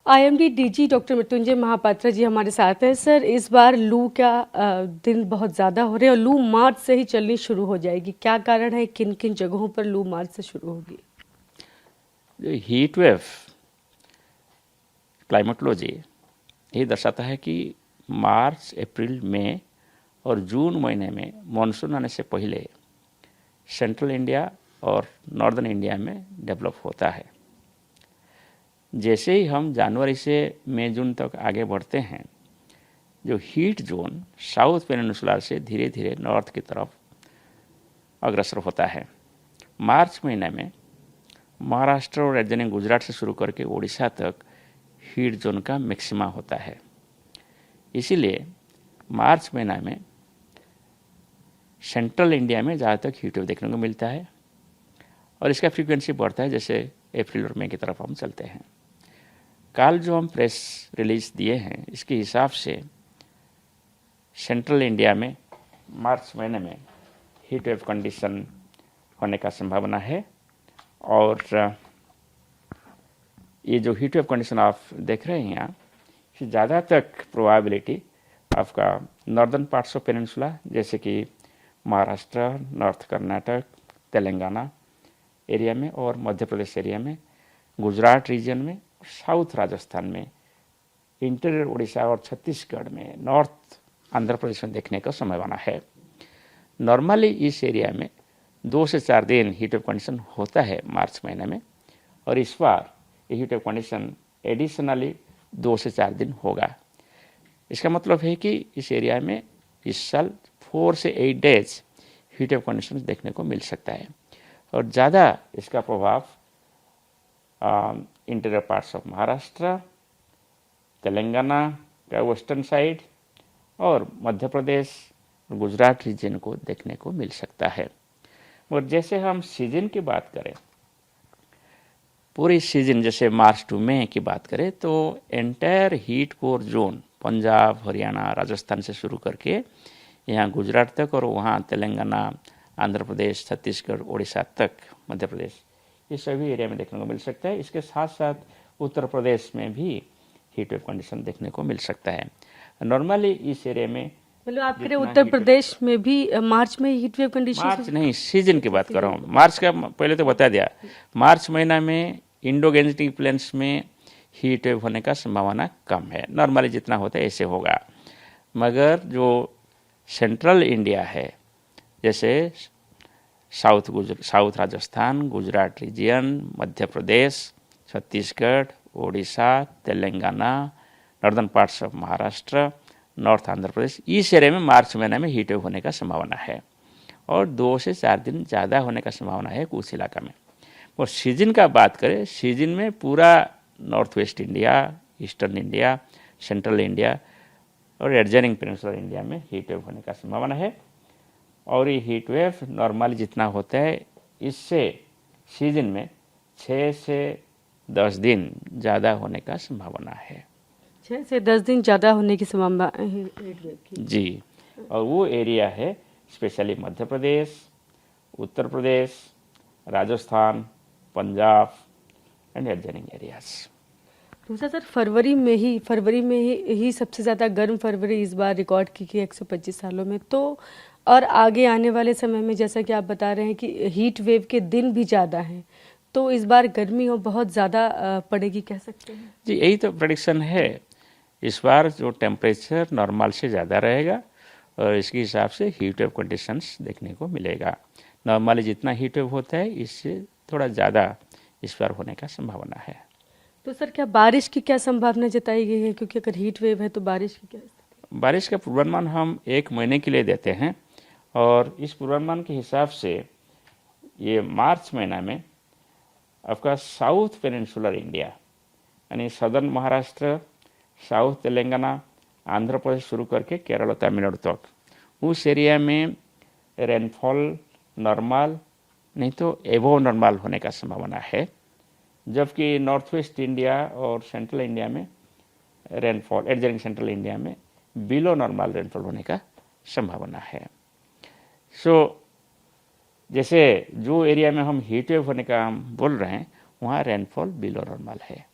IMD DG doctor Mrityunjay Mohapatra ji हमारे साथ हैं। सर, इस बार लू का दिन बहुत ज़्यादा हो रहे हैं और लू मार्च से ही चलनी शुरू हो जाएगी। क्या कारण है, किन किन जगहों पर लू मार्च से शुरू होगी? जो हीट वेव क्लाइमेटोलॉजी ये दर्शाता है कि मार्च, अप्रैल, मई और जून महीने में मानसून आने से पहले सेंट्रल इंडिया और नॉर्दर्न इंडिया में डेवलप होता है। जैसे ही हम जनवरी से मई जून तक आगे बढ़ते हैं, जो हीट जोन साउथ पेनिनसुला से धीरे धीरे नॉर्थ की तरफ अग्रसर होता है। मार्च महीने में महाराष्ट्र और राजधानी गुजरात से शुरू करके उड़ीसा तक हीट जोन का मैक्सिमा होता है। इसीलिए मार्च महीना में सेंट्रल इंडिया में ज़्यादातर हीट वेव देखने को मिलता है और इसका फ्रीक्वेंसी बढ़ता है जैसे अप्रैल और मई की तरफ हम चलते हैं। कल जो हम प्रेस रिलीज दिए हैं, इसके हिसाब से सेंट्रल इंडिया में मार्च महीने में हीट वेव कंडीशन होने का संभावना है। और ये जो हीट वेव कंडीशन आप देख रहे हैं यहाँ, ज़्यादा तक प्रोबेबिलिटी आपका नॉर्दर्न पार्ट्स ऑफ पेनिनसुला जैसे कि महाराष्ट्र, नॉर्थ कर्नाटक, तेलंगाना एरिया में और मध्य प्रदेश एरिया में, गुजरात रीजन में, साउथ राजस्थान में, इंटीरियर उड़ीसा और छत्तीसगढ़ में, नॉर्थ आंध्र प्रदेश में देखने का संभावना है। नॉर्मली इस एरिया में 2 से 4 दिन हीट वेव कंडीशन होता है मार्च महीने में, और इस बार ये हीट वेव कंडीशन एडिशनली 2 से 4 दिन होगा। इसका मतलब है कि इस एरिया में इस साल 4 से 8 डेज हीट वेव कंडीशन देखने को मिल सकता है। और ज़्यादा इसका प्रभाव interior parts of Maharashtra, Telangana का वेस्टर्न साइड और मध्य प्रदेश, गुजरात रीजन को देखने को मिल सकता है। और जैसे हम सीजन की बात करें, पूरी सीजन जैसे मार्च टू मई की बात करें, तो entire heat core zone Punjab, Haryana, Rajasthan से शुरू करके यहाँ गुजरात तक और वहाँ तेलंगाना, आंध्र प्रदेश, छत्तीसगढ़, उड़ीसा तक, मध्य प्रदेश, ये सभी एरिया में देखने को मिल सकता है। इसके साथ साथ उत्तर प्रदेश में भी हीट वेव कंडीशन देखने को मिल सकता है। नॉर्मली इस एरिया में मतलब आप कह रहे उत्तर प्रदेश में भी मार्च में हीट वेव कंडीशन? मार्च नहीं, सीजन की बात कर रहा हूँ। मार्च का पहले तो बता दिया, मार्च महीना में इंडो गैंजेटिक प्लेन्स में हीट वेव होने का संभावना कम है। नॉर्मली जितना होता है ऐसे होगा। मगर जो सेंट्रल इंडिया है, जैसे south Rajasthan, Gujarat region, Madhya Pradesh, Chhattisgarh, Orissa, Telangana, northern parts of Maharashtra, north Andhra Pradesh, इस एरिया में मार्च महीने में हीट वेव होने का संभावना है और 2 से 4 दिन ज़्यादा होने का संभावना है कुछ इलाका में। और सीजन का बात करें, सीजन में पूरा north west India, eastern India, central India और एडजॉइनिंग पेनिनसुलर इंडिया में हीट वेव होने का संभावना है। और ये हीट वेव नॉर्मली जितना होता है, इससे सीजन में 6 से 10 दिन ज़्यादा होने का संभावना है। 6 से 10 दिन ज़्यादा होने की संभावना है जी। और वो एरिया है specially Madhya Pradesh, Uttar Pradesh, Rajasthan, Punjab and adjoining areas. दूसरा सर, फरवरी में ही सबसे ज़्यादा गर्म फरवरी इस बार रिकॉर्ड की गई 125 सालों में। तो और आगे आने वाले समय में जैसा कि आप बता रहे हैं कि हीट वेव के दिन भी ज़्यादा हैं, तो इस बार गर्मी हो बहुत ज़्यादा पड़ेगी, कह सकते हैं? जी, यही तो प्रेडिक्शन है। इस बार जो टेम्परेचर नॉर्मल से ज़्यादा रहेगा और इसके हिसाब से हीट वेव कंडीशंस देखने को मिलेगा। नॉर्मली जितना हीट वेव होता है, इससे थोड़ा ज़्यादा इस बार होने का संभावना है। तो सर, क्या बारिश की क्या संभावना जताई गई है? क्योंकि अगर हीट वेव है तो बारिश की क्या? बारिश का पूर्वानुमान हम 1 महीने के लिए देते हैं और इस पूर्वानुमान के हिसाब से ये मार्च महीना में आपका साउथ पेनिनसुलर इंडिया यानी सदर्न महाराष्ट्र, साउथ तेलंगाना, आंध्र प्रदेश शुरू करके केरल और तमिलनाडु तक, उस एरिया में रेनफॉल नॉर्मल नहीं तो एबोव नॉर्मल होने का संभावना है। जबकि नॉर्थ वेस्ट इंडिया और सेंट्रल इंडिया में रेनफॉल, एडजॉइनिंग सेंट्रल इंडिया में बिलो नॉर्मल रेनफॉल होने का संभावना है। जैसे जो एरिया में हम हीट वेव होने का हम बोल रहे हैं, वहाँ रेनफॉल बिलो नॉर्मल है,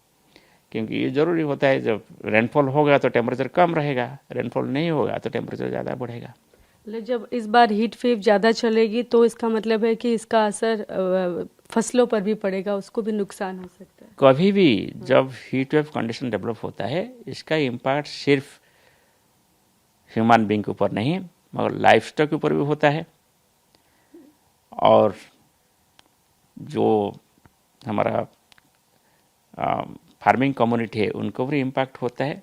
क्योंकि ये ज़रूरी होता है, जब रेनफॉल होगा तो टेम्परेचर कम रहेगा, रेनफॉल नहीं होगा तो टेम्परेचर ज़्यादा बढ़ेगा। जब इस बार हीट वेव ज़्यादा चलेगी तो इसका मतलब है कि इसका असर फसलों पर भी पड़ेगा, उसको भी नुकसान हो सकता है। कभी भी जब हीट वेव कंडीशन डेवलप होता है, इसका इम्पैक्ट सिर्फ ह्यूमन बींग के ऊपर नहीं मगर लाइफ स्टॉक के ऊपर भी होता है, और जो हमारा फार्मिंग कम्युनिटी है उनको भी इम्पैक्ट होता है,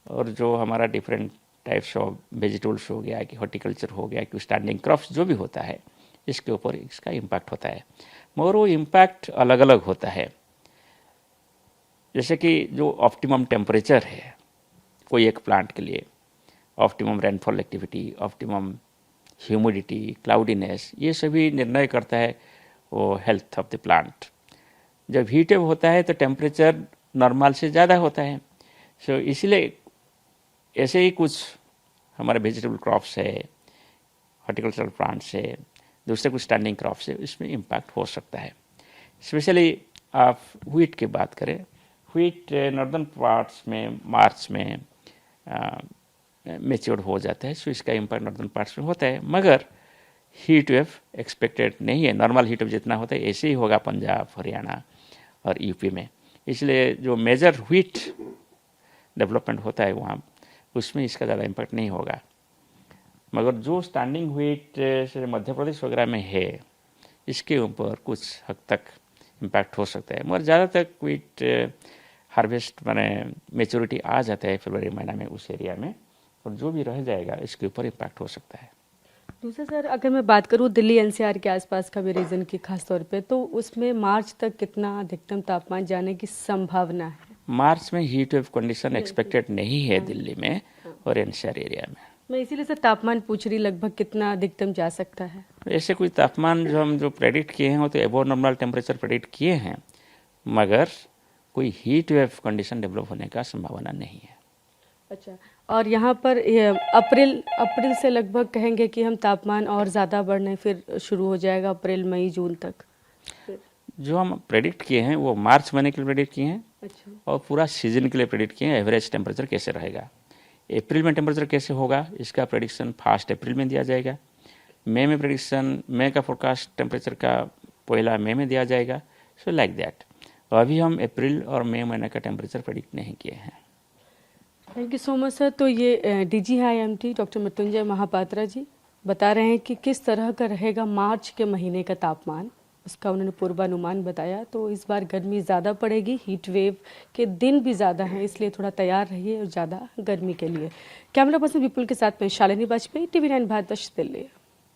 और जो हमारा डिफरेंट टाइप्स ऑफ वेजिटेबल्स हो गया कि हॉर्टिकल्चर हो गया कि स्टैंडिंग क्रॉप्स जो भी होता है इसके ऊपर इसका इम्पैक्ट होता है, मगर वो इम्पैक्ट अलग अलग होता है। जैसे कि जो ऑप्टिमम टेम्परेचर है कोई एक प्लांट के लिए, optimum rainfall activity, optimum humidity, cloudiness, ये सभी निर्णय करता है वो हेल्थ ऑफ द प्लांट। जब हीट वेव होता है तो टेम्परेचर नॉर्मल से ज़्यादा होता है, सो इसलिए ऐसे ही कुछ हमारे वेजिटेबल क्रॉप्स है, हॉर्टिकल्चरल प्लांट्स है, दूसरे कुछ स्टैंडिंग क्रॉप्स है, इसमें इम्पैक्ट हो सकता है। स्पेशली आप व्हीट की बात करें, व्हीट नॉर्दर्न पार्ट्स में मार्च में मेच्योर हो जाता है, सो इसका इम्पैक्ट नॉर्दर्न पार्ट्स में होता है, मगर हीट वेव एक्सपेक्टेड नहीं है। नॉर्मल हीट वेव जितना होता है ऐसे ही होगा पंजाब, हरियाणा और यूपी में। इसलिए जो मेजर व्हीट डेवलपमेंट होता है वहाँ, उसमें इसका ज़्यादा इम्पैक्ट नहीं होगा, मगर जो स्टैंडिंग व्हीट से मध्य प्रदेश वगैरह में है इसके ऊपर कुछ हद तक इम्पैक्ट हो सकता है, मगर ज़्यादा तक व्हीट हार्वेस्ट माने मेच्योरिटी आ जाता है फरवरी महीना में उस एरिया में, और जो भी रह जाएगा इसके ऊपर इम्पैक्ट हो सकता है। दूसरा सर, अगर मैं बात करूँ दिल्ली एनसीआर के आसपास का भी रीजन की खास तौर पे, तो उसमें मार्च तक कितना अधिकतम तापमान जाने की संभावना है? मार्च में हीट वेव कंडीशन एक्सपेक्टेड नहीं है दिल्ली में और एनसीआर एरिया में। मैं इसीलिए सर तापमान पूछ रही, लगभग कितना अधिकतम जा सकता है? ऐसे कोई तापमान जो हम प्रेडिक्ट किए हैं वो तो एबो नॉर्मल टेम्परेचर प्रेडिक्ट किए हैं, मगर कोई हीट वेव कंडीशन डेवलप होने का संभावना नहीं है। अच्छा, और यहाँ पर अप्रैल से लगभग कहेंगे कि हम तापमान और ज़्यादा बढ़ने फिर शुरू हो जाएगा अप्रैल मई जून तक? जो हम प्रेडिक्ट किए हैं वो मार्च महीने के लिए प्रेडिक्ट किए हैं। अच्छा, और पूरा सीजन के लिए प्रेडिक्ट किए हैं एवरेज टेम्परेचर कैसे रहेगा। अप्रैल में टेम्परेचर कैसे होगा इसका प्रेडिक्शन 1 अप्रैल में दिया जाएगा। मई में प्रेडिक्शन, मई का फोरकास्ट टेम्परेचर का 1 मई में दिया जाएगा। So like that. अभी हम अप्रैल और मई महीने का टेम्परेचर प्रेडिक्ट नहीं किए हैं। Thank you so much sir. तो ये DGIMT डॉक्टर मृत्युंजय महापात्रा जी बता रहे हैं कि किस तरह का रहेगा मार्च के महीने का तापमान, उसका उन्होंने पूर्वानुमान बताया। तो इस बार गर्मी ज़्यादा पड़ेगी, हीट वेव के दिन भी ज़्यादा हैं, इसलिए थोड़ा तैयार रहिए और ज़्यादा गर्मी के लिए। कैमरा पर्सन विपुल के साथ में शालिनी वाजपेयी, TV9 भारत, दिल्ली।